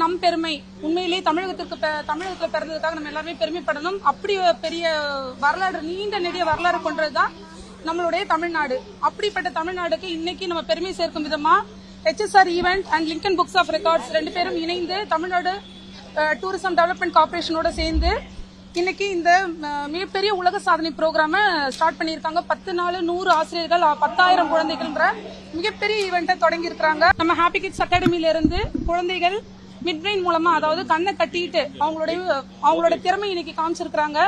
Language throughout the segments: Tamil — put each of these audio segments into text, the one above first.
நம் பெருமை. உண்மையிலேயே தமிழகத்துல பிறந்ததுக்காக நம்ம எல்லாருமே பெருமைப்படணும். அப்படி பெரிய வரலாறு, நீண்ட நெடிய வரலாறு கொண்டதுதான் நம்மளுடைய தமிழ்நாடு. அப்படிப்பட்ட தமிழ்நாடுக்கு இன்னைக்கு நம்ம பெருமை சேர்க்கும் விதமா HSR event and Lincoln books of records 2 பேரும் இணைந்து தமிழ்நாடு டூரிசம் டெவலப்மெண்ட் கார்பரேஷனோட சேர்ந்து இன்னைக்கு இந்த மிகப்பெரிய உலக சாதனை ப்ரோக்ராம ஸ்டார்ட் பண்ணியிருக்காங்க. 10 நாள் 100 ஆசிரியர்கள் 10,000 குழந்தைகள்ன்ற மிகப்பெரிய ஈவெண்ட்டை தொடங்கி இருக்காங்க. நம்ம ஹாப்பி கிட்ஸ் அகாடமில இருந்து குழந்தைகள் மிட்பிரெயின் மூலமா, அதாவது கண்ணை கட்டிட்டு அவங்களோட திறமை இன்னைக்கு காமிச்சிருக்காங்க.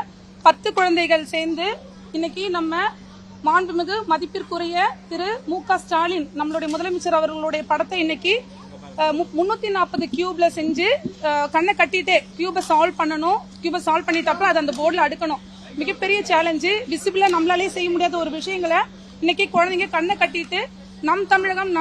10 குழந்தைகள் சேர்ந்து இன்னைக்கு நம்ம மாண்புமிகு மதிப்பிற்குரிய திரு மு.க. ஸ்டாலின் நம்மளுடைய முதலமைச்சர் அவர்களுடைய படத்தை இன்னைக்கு 340 கியூப்ல செஞ்சு கண்ணை கட்டிட்டு கியூபை சால்வ் பண்ணணும். கியூபை சால்வ் பண்ணிட்டு அப்புறம் அது அந்த போர்டில் அடுக்கணும். மிகப்பெரிய சேலஞ்சு. விசிபிளா நம்மளாலே செய்ய முடியாத ஒரு விஷயங்களை இன்னைக்கு குழந்தைங்க கண்ணை கட்டிட்டு நம் தமிழகம்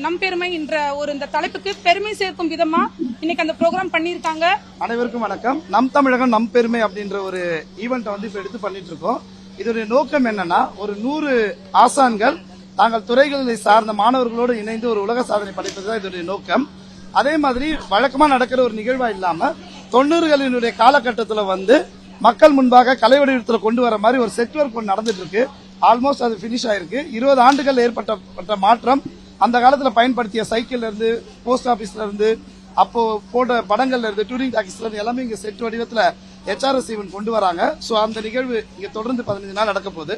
நம் பெருமை என்ற இந்த தலைப்புக்கு பெருமை சேர்க்கும் விதமா இன்னைக்கு அந்த ப்ரோக்ராம் பண்ணிருக்காங்க. அனைவருக்கும் வணக்கம். நம் தமிழகம் நம் பெருமை அப்படின்ற ஒரு ஈவெண்ட் வந்து இப்ப எடுத்து பண்ணிட்டு இருக்கோம். இதோடைய நோக்கம் என்னன்னா, ஒரு 100 ஆசான்கள் தாங்கள் துறைகளை சார்ந்த மாணவர்களோடு இணைந்து ஒரு உலக சாதனை படைப்பதுதான் இதோடைய நோக்கம். அதே மாதிரி வழக்கமா நடக்கிற ஒரு நிகழ்வா இல்லாம 90களினுடைய காலகட்டத்தில் வந்து மக்கள் முன்பாக கலை வடிவத்தில் கொண்டு வர மாதிரி ஒரு செட் ஒர்க் நடந்துட்டு இருக்கு. ஆல்மோஸ்ட் அது பினிஷ் ஆயிருக்கு. 20 ஆண்டுகள் ஏற்பட்ட மாற்றம். அந்த காலத்தில் பயன்படுத்திய சைக்கிள்ல இருந்து, போஸ்ட் ஆபீஸ்ல இருந்து, அப்போ போட்ட படங்கள்ல இருந்து, டூரிங் டாக்கீஸ்ல இருந்து எல்லாமே இங்க செட் வடிவத்தில் HRS ஈவென்ட் கொண்டு வராங்க. சோ அந்த நிகழ்வு இங்க தொடர்ந்து 15 நாள் நடக்க போகுது.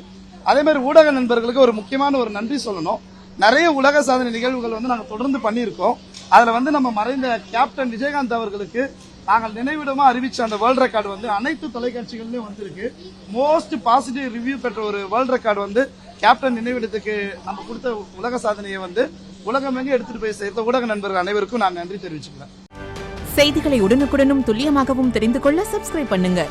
அதே மாதிரி ஊடக நண்பர்களுக்கு ஒரு முக்கியமான ஒரு நன்றி சொல்லணும். நிறைய உலக சாதனை நிகழ்வுகள் வந்து நாங்க தொடர்ந்து பண்ணியிருக்கோம். அதுல வந்து நம்ம மறைந்த கேப்டன் விஜயகாந்த் அவர்களுக்கு நாங்கள் நினைவிடமா அறிவிச்ச அந்த வேர்ல்ட் ரெக்கார்டு வந்து அனைத்து தொலைக்காட்சிகளிலும் வந்திருக்கு. மோஸ்ட் பாசிட்டிவ் ரிவ்யூ பெற்ற ஒரு வேர்ல்ட் ரெக்கார்டு வந்து கேப்டன் நினைவிடத்துக்கு நம்ம கொடுத்த உலக சாதனையை வந்து உலகமெங்க எடுத்துட்டு போய் சேர்த்த ஊடக நண்பர்கள் அனைவருக்கும் நான் நன்றி தெரிவிச்சுக்கிறேன். செய்திகளை உடனுக்குடனும் துல்லியமாகவும் தெரிந்து கொள்ள சப்ஸ்கிரைப் பண்ணுங்க.